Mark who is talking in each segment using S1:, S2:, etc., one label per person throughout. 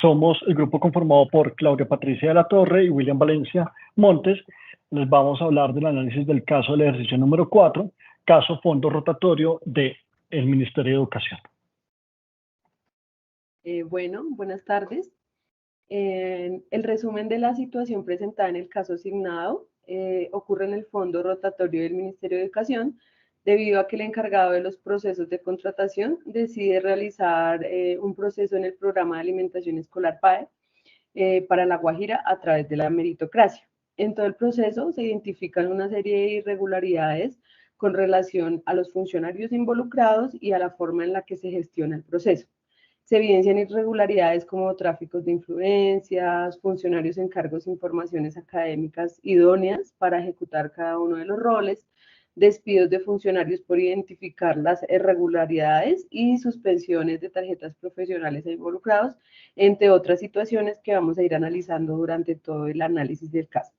S1: Somos el grupo conformado por Claudia Patricia de la Torre y William Valencia Montes. Les vamos a hablar del análisis del caso del ejercicio número 4, caso fondo rotatorio del Ministerio de Educación.
S2: Buenas tardes. El resumen de la situación presentada en el caso asignado ocurre en el fondo rotatorio del Ministerio de Educación debido a que el encargado de los procesos de contratación decide realizar un proceso en el programa de alimentación escolar PAE para La Guajira a través de la meritocracia. En todo el proceso se identifican una serie de irregularidades con relación a los funcionarios involucrados y a la forma en la que se gestiona el proceso. Se evidencian irregularidades como tráficos de influencias, funcionarios en cargos de informaciones académicas idóneas para ejecutar cada uno de los roles, despidos de funcionarios por identificar las irregularidades y suspensiones de tarjetas profesionales a involucrados, entre otras situaciones que vamos a ir analizando durante todo el análisis del caso.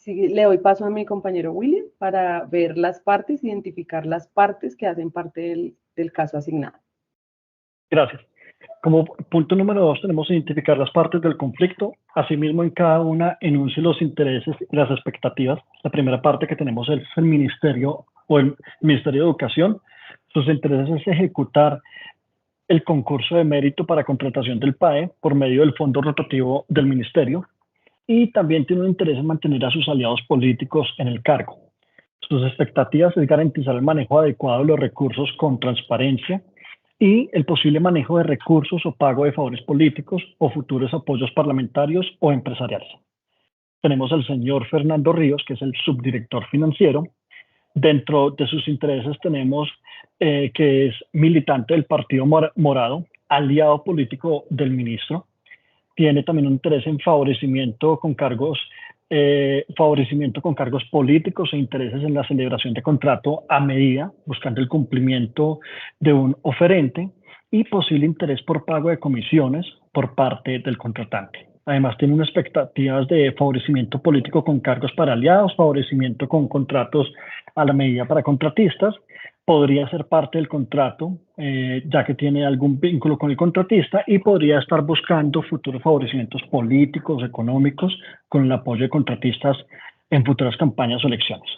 S2: Le doy paso a mi compañero William para ver las partes, identificar las partes que hacen parte del caso asignado.
S1: Gracias. Como punto número 2 tenemos que identificar las partes del conflicto. Asimismo, en cada una enuncie los intereses y las expectativas. La primera parte que tenemos es el Ministerio o el Ministerio de Educación. Sus intereses es ejecutar el concurso de mérito para contratación del PAE por medio del fondo rotativo del Ministerio. Y también tiene un interés en mantener a sus aliados políticos en el cargo. Sus expectativas es garantizar el manejo adecuado de los recursos con transparencia y el posible manejo de recursos o pago de favores políticos o futuros apoyos parlamentarios o empresariales. Tenemos al señor Fernando Ríos, que es el subdirector financiero. Dentro de sus intereses tenemos que es militante del Partido Morado, aliado político del ministro. Tiene también un interés en favorecimiento con cargos políticos e intereses en la celebración de contrato a medida, buscando el cumplimiento de un oferente y posible interés por pago de comisiones por parte del contratante. Además, tiene unas expectativas de favorecimiento político con cargos para aliados, favorecimiento con contratos a la medida para contratistas. Podría ser parte del contrato, ya que tiene algún vínculo con el contratista y podría estar buscando futuros favorecimientos políticos, económicos, con el apoyo de contratistas en futuras campañas o elecciones.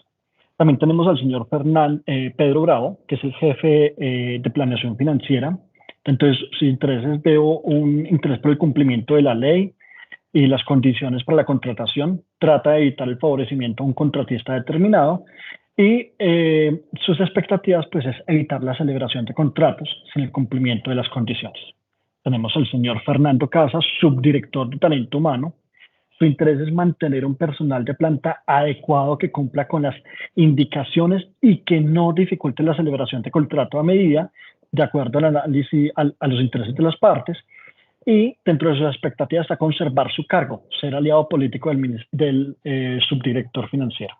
S1: También tenemos al señor Pedro Bravo, que es el jefe de planeación financiera. Entonces, sus intereses, veo un interés por el cumplimiento de la ley y las condiciones para la contratación. Trata de evitar el favorecimiento a un contratista determinado. Y sus expectativas pues es evitar la celebración de contratos sin el cumplimiento de las condiciones. Tenemos al señor Fernando Casas, subdirector de talento humano. Su interés es mantener un personal de planta adecuado que cumpla con las indicaciones y que no dificulte la celebración de contrato a medida, de acuerdo al análisis a los intereses de las partes. Y dentro de sus expectativas está conservar su cargo, ser aliado político del subdirector financiero.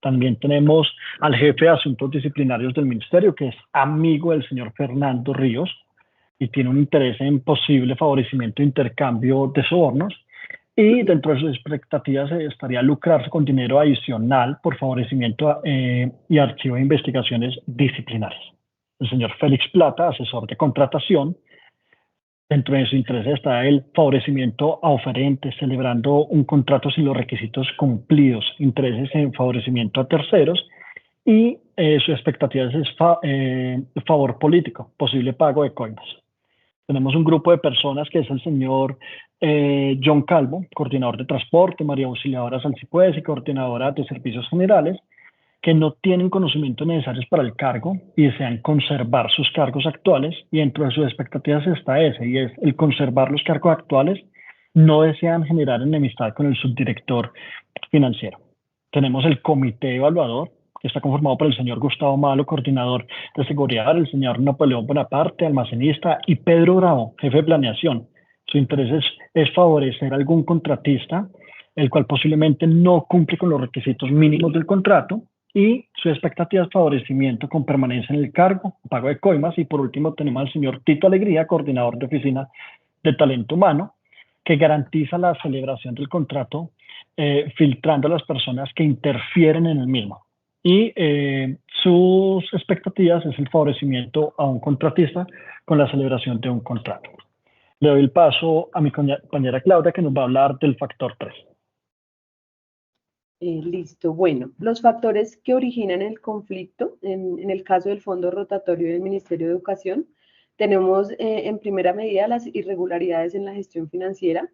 S1: También tenemos al jefe de asuntos disciplinarios del ministerio, que es amigo del señor Fernando Ríos y tiene un interés en posible favorecimiento e intercambio de sobornos. Y dentro de sus expectativas estaría lucrarse con dinero adicional por favorecimiento y archivo de investigaciones disciplinarias. El señor Félix Plata, asesor de contratación. Dentro de su interés está el favorecimiento a oferentes, celebrando un contrato sin los requisitos cumplidos, intereses en favorecimiento a terceros y su expectativa es favor político, posible pago de coimas. Tenemos un grupo de personas que es el señor John Calvo, coordinador de transporte, María Auxiliadora Salsipuez y coordinadora de servicios generales, que no tienen conocimientos necesarios para el cargo y desean conservar sus cargos actuales, y dentro de sus expectativas está ese, y es el conservar los cargos actuales. No desean generar enemistad con el subdirector financiero. Tenemos el comité evaluador, que está conformado por el señor Gustavo Malo, coordinador de seguridad, el señor Napoleón Bonaparte, almacenista, y Pedro Bravo, jefe de planeación. Su interés es favorecer a algún contratista, el cual posiblemente no cumple con los requisitos mínimos del contrato, y su expectativa es favorecimiento con permanencia en el cargo, pago de coimas. Y por último tenemos al señor Tito Alegría, coordinador de oficina de talento humano, que garantiza la celebración del contrato filtrando a las personas que interfieren en el mismo. y sus expectativas es el favorecimiento a un contratista con la celebración de un contrato. Le doy el paso a mi compañera Claudia, que nos va a hablar del factor 3.
S2: Listo. Bueno, los factores que originan el conflicto, en el caso del fondo rotatorio del Ministerio de Educación, tenemos en primera medida las irregularidades en la gestión financiera,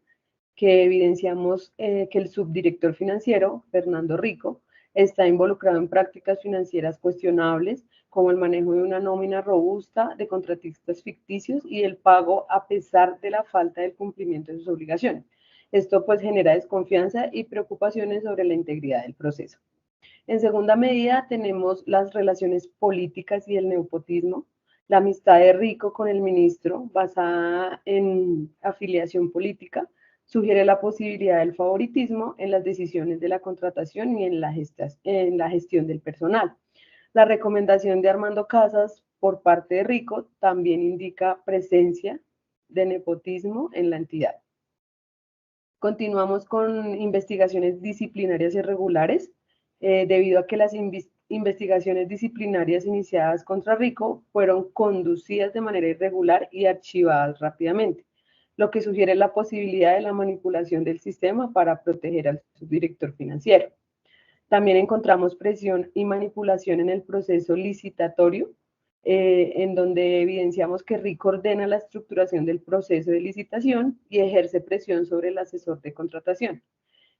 S2: que evidenciamos que el subdirector financiero, Fernando Rico, está involucrado en prácticas financieras cuestionables, como el manejo de una nómina robusta de contratistas ficticios y el pago a pesar de la falta del cumplimiento de sus obligaciones. Esto pues genera desconfianza y preocupaciones sobre la integridad del proceso. En segunda medida tenemos las relaciones políticas y el nepotismo, la amistad de Rico con el ministro basada en afiliación política, sugiere la posibilidad del favoritismo en las decisiones de la contratación y en la gestión del personal. La recomendación de Armando Casas por parte de Rico también indica presencia de nepotismo en la entidad. Continuamos con investigaciones disciplinarias irregulares, debido a que las investigaciones disciplinarias iniciadas contra Rico fueron conducidas de manera irregular y archivadas rápidamente, lo que sugiere la posibilidad de la manipulación del sistema para proteger al subdirector financiero. También encontramos presión y manipulación en el proceso licitatorio, en donde evidenciamos que Rico ordena la estructuración del proceso de licitación y ejerce presión sobre el asesor de contratación,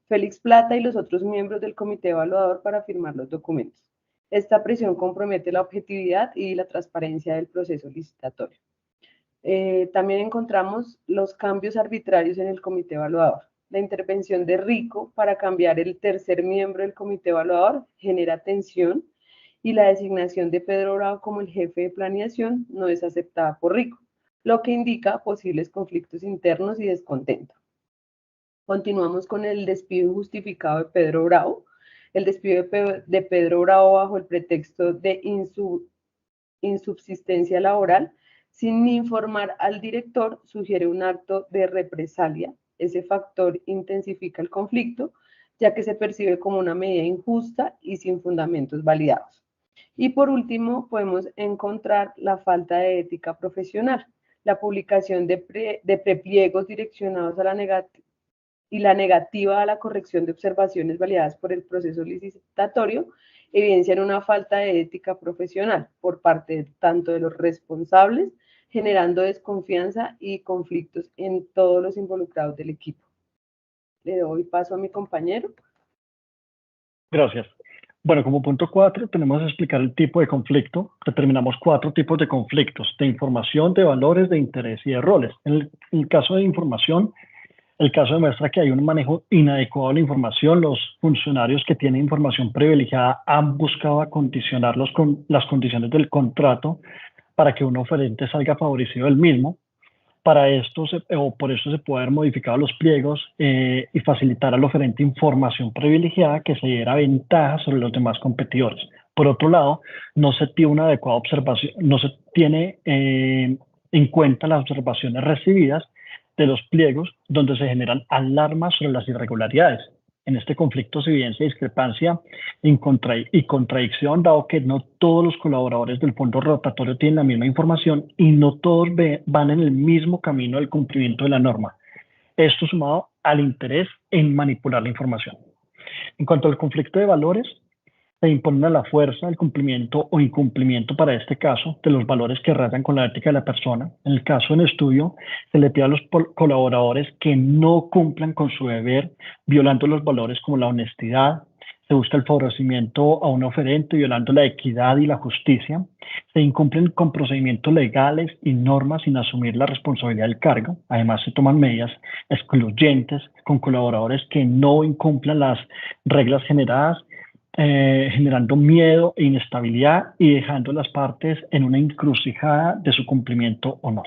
S2: Félix Plata, y los otros miembros del comité evaluador para firmar los documentos. Esta presión compromete la objetividad y la transparencia del proceso licitatorio. También encontramos los cambios arbitrarios en el comité evaluador. La intervención de Rico para cambiar el tercer miembro del comité evaluador genera tensión y la designación de Pedro Bravo como el jefe de planeación no es aceptada por Rico, lo que indica posibles conflictos internos y descontento. Continuamos con el despido injustificado de Pedro Bravo. El despido de Pedro Bravo bajo el pretexto de insubsistencia laboral, sin informar al director, sugiere un acto de represalia. Ese factor intensifica el conflicto, ya que se percibe como una medida injusta y sin fundamentos validados. Y por último, podemos encontrar la falta de ética profesional, la publicación de prepliegos direccionados a la negativa a la corrección de observaciones validadas por el proceso licitatorio, evidencian una falta de ética profesional por parte tanto de los responsables, generando desconfianza y conflictos en todos los involucrados del equipo. Le doy paso a mi compañero.
S1: Gracias. Bueno, como punto 4 tenemos que explicar el tipo de conflicto. Determinamos 4 tipos de conflictos: de información, de valores, de interés y de roles. En el caso de información, el caso demuestra que hay un manejo inadecuado de la información. Los funcionarios que tienen información privilegiada han buscado acondicionar las condiciones del contrato para que un oferente salga favorecido del mismo. Para esto, por eso se puede haber modificado los pliegos y facilitar al oferente información privilegiada que se diera ventaja sobre los demás competidores. Por otro lado, no se tiene una adecuada observación, no se tiene en cuenta las observaciones recibidas de los pliegos, donde se generan alarmas sobre las irregularidades. En este conflicto se evidencia discrepancia y contradicción, dado que no todos los colaboradores del fondo rotatorio tienen la misma información y no todos van en el mismo camino del cumplimiento de la norma. Esto sumado al interés en manipular la información. En cuanto al conflicto de valores, se imponen a la fuerza el cumplimiento o incumplimiento, para este caso, de los valores que rayan con la ética de la persona. En el caso en estudio, se le pide a los colaboradores que no cumplan con su deber, violando los valores como la honestidad. Se busca el favorecimiento a un oferente, violando la equidad y la justicia. Se incumplen con procedimientos legales y normas sin asumir la responsabilidad del cargo. Además, se toman medidas excluyentes con colaboradores que no incumplan las reglas generadas, generando miedo e inestabilidad y dejando a las partes en una encrucijada de su cumplimiento o no.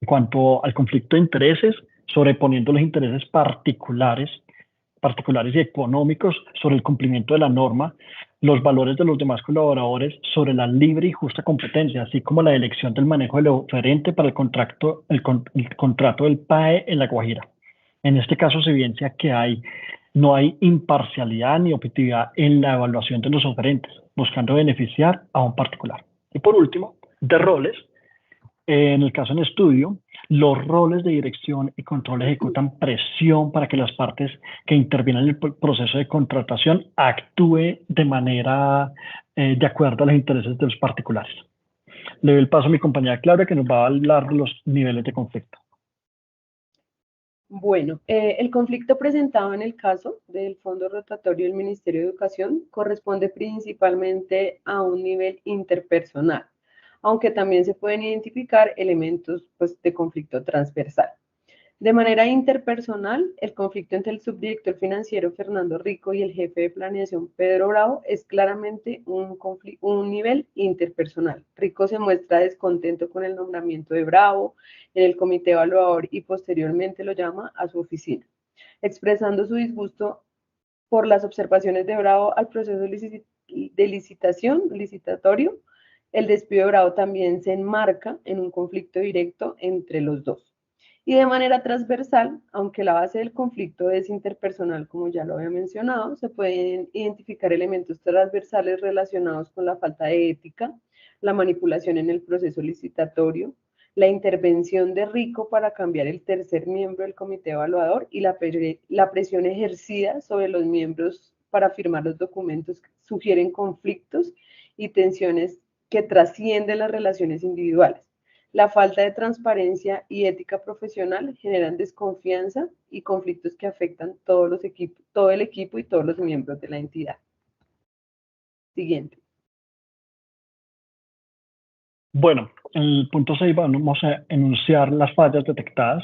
S1: En cuanto al conflicto de intereses, sobreponiendo los intereses particulares y económicos sobre el cumplimiento de la norma, los valores de los demás colaboradores sobre la libre y justa competencia, así como la elección del manejo del oferente para el contrato del PAE en La Guajira. En este caso se evidencia que hay No hay imparcialidad ni objetividad en la evaluación de los oferentes, buscando beneficiar a un particular. Y por último, de roles. En el caso en estudio, los roles de dirección y control ejecutan presión para que las partes que intervienen en el proceso de contratación actúen de manera de acuerdo a los intereses de los particulares. Le doy el paso a mi compañera Claudia, que nos va a hablar de los niveles de conflicto.
S2: Bueno, el conflicto presentado en el caso del Fondo Rotatorio del Ministerio de Educación corresponde principalmente a un nivel interpersonal, aunque también se pueden identificar elementos pues, de conflicto transversal. De manera interpersonal, el conflicto entre el subdirector financiero Fernando Rico y el jefe de planeación Pedro Bravo es claramente un nivel interpersonal. Rico se muestra descontento con el nombramiento de Bravo en el comité evaluador y posteriormente lo llama a su oficina, expresando su disgusto por las observaciones de Bravo al proceso de licitatorio. El despido de Bravo también se enmarca en un conflicto directo entre los dos. Y de manera transversal, aunque la base del conflicto es interpersonal, como ya lo había mencionado, se pueden identificar elementos transversales relacionados con la falta de ética, la manipulación en el proceso licitatorio, la intervención de Rico para cambiar el tercer miembro del comité evaluador y la presión ejercida sobre los miembros para firmar los documentos que sugieren conflictos y tensiones que trascienden las relaciones individuales. La falta de transparencia y ética profesional generan desconfianza y conflictos que afectan todo el equipo y todos los miembros de la entidad. Siguiente.
S1: Bueno, en el punto 6 vamos a enunciar las fallas detectadas.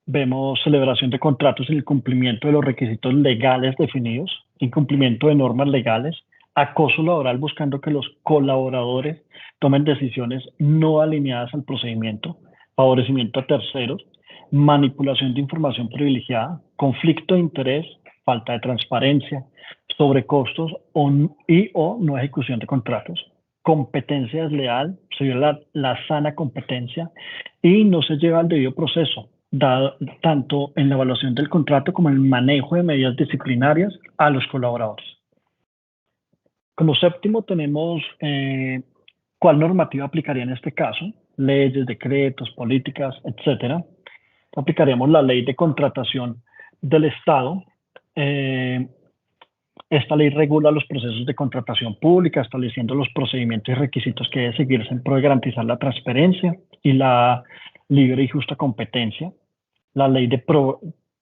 S1: Vemos celebración de contratos sin el cumplimiento de los requisitos legales definidos, incumplimiento de normas legales, acoso laboral buscando que los colaboradores tomen decisiones no alineadas al procedimiento, favorecimiento a terceros, manipulación de información privilegiada, conflicto de interés, falta de transparencia, sobrecostos o no ejecución de contratos, competencia desleal, se viola la sana competencia y no se lleva al debido proceso, dado tanto en la evaluación del contrato como en el manejo de medidas disciplinarias a los colaboradores. Como séptimo tenemos cuál normativa aplicaría en este caso, leyes, decretos, políticas, etcétera. Aplicaríamos la ley de contratación del Estado. Esta ley regula los procesos de contratación pública, estableciendo los procedimientos y requisitos que debe seguirse en pro de garantizar la transparencia y la libre y justa competencia. La ley de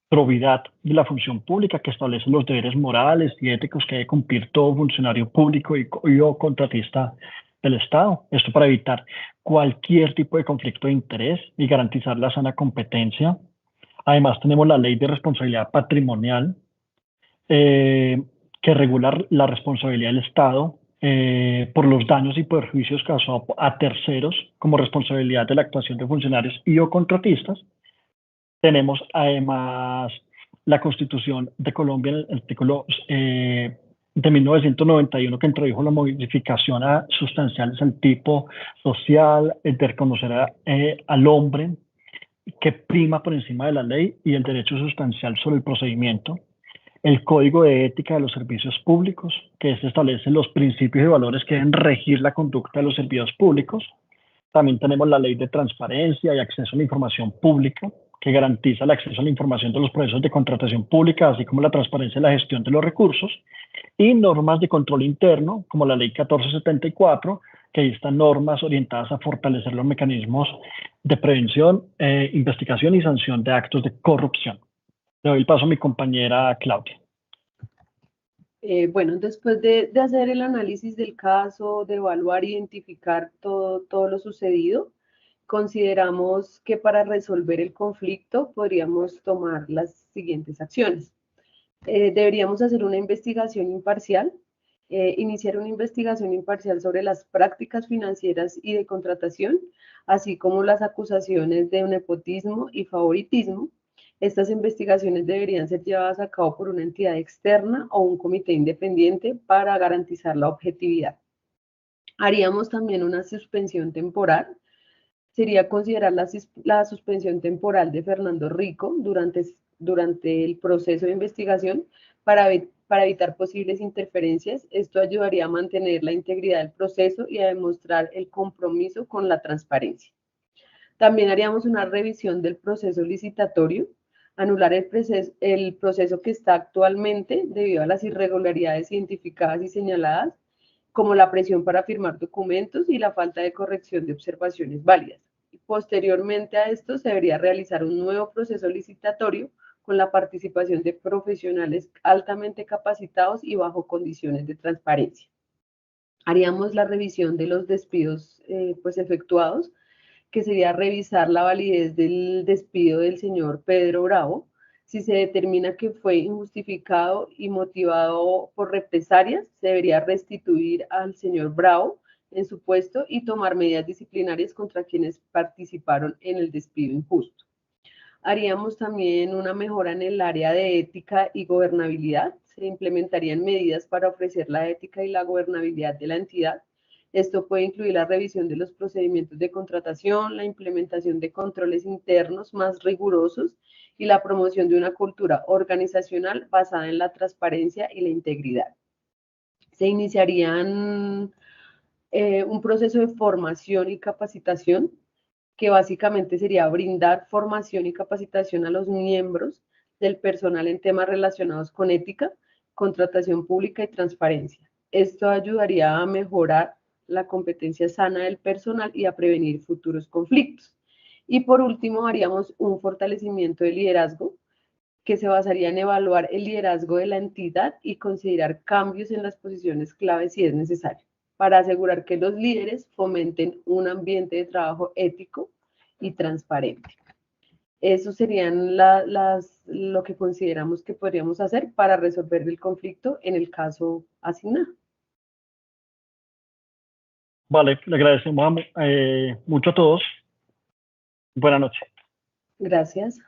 S1: probidad de la función pública, que establece los deberes morales y éticos que debe cumplir todo funcionario público y o contratista del Estado. Esto para evitar cualquier tipo de conflicto de interés y garantizar la sana competencia. Además, tenemos la ley de responsabilidad patrimonial, que regula la responsabilidad del Estado por los daños y perjuicios causados a terceros como responsabilidad de la actuación de funcionarios y o contratistas. Tenemos además la Constitución de Colombia, el artículo de 1991, que introdujo la modificación a sustanciales al tipo social, de reconocer al hombre que prima por encima de la ley y el derecho sustancial sobre el procedimiento. El Código de Ética de los Servicios Públicos, que establece los principios y valores que deben regir la conducta de los servidores públicos. También tenemos la Ley de Transparencia y Acceso a la Información Pública, que garantiza el acceso a la información de los procesos de contratación pública, así como la transparencia de la gestión de los recursos, y normas de control interno, como la Ley 1474, que dicta normas orientadas a fortalecer los mecanismos de prevención, investigación y sanción de actos de corrupción. Le doy el paso a mi compañera Claudia.
S2: Bueno, después de hacer el análisis del caso, de evaluar, identificar todo lo sucedido, consideramos que para resolver el conflicto podríamos tomar las siguientes acciones. Deberíamos hacer una investigación imparcial, iniciar una investigación imparcial sobre las prácticas financieras y de contratación, así como las acusaciones de nepotismo y favoritismo. Estas investigaciones deberían ser llevadas a cabo por una entidad externa o un comité independiente para garantizar la objetividad. Haríamos también una suspensión temporal sería considerar la suspensión temporal de Fernando Rico durante el proceso de investigación para evitar posibles interferencias. Esto ayudaría a mantener la integridad del proceso y a demostrar el compromiso con la transparencia. También haríamos una revisión del proceso licitatorio, anular el proceso que está actualmente debido a las irregularidades identificadas y señaladas, como la presión para firmar documentos y la falta de corrección de observaciones válidas. Posteriormente a esto, se debería realizar un nuevo proceso licitatorio con la participación de profesionales altamente capacitados y bajo condiciones de transparencia. Haríamos la revisión de los despidos efectuados, que sería revisar la validez del despido del señor Pedro Bravo. Si se determina que fue injustificado y motivado por represalias, se debería restituir al señor Bravo en su puesto y tomar medidas disciplinarias contra quienes participaron en el despido injusto. Haríamos también una mejora en el área de ética y gobernabilidad. Se implementarían medidas para ofrecer la ética y la gobernabilidad de la entidad. Esto puede incluir la revisión de los procedimientos de contratación, la implementación de controles internos más rigurosos y la promoción de una cultura organizacional basada en la transparencia y la integridad. Se iniciarían un proceso de formación y capacitación, que básicamente sería brindar formación y capacitación a los miembros del personal en temas relacionados con ética, contratación pública y transparencia. Esto ayudaría a mejorar la competencia sana del personal y a prevenir futuros conflictos. Y por último, haríamos un fortalecimiento del liderazgo, que se basaría en evaluar el liderazgo de la entidad y considerar cambios en las posiciones clave si es necesario, para asegurar que los líderes fomenten un ambiente de trabajo ético y transparente. Eso serían lo que consideramos que podríamos hacer para resolver el conflicto en el caso asignado.
S1: Vale, le agradecemos mucho a todos. Buenas noches.
S2: Gracias.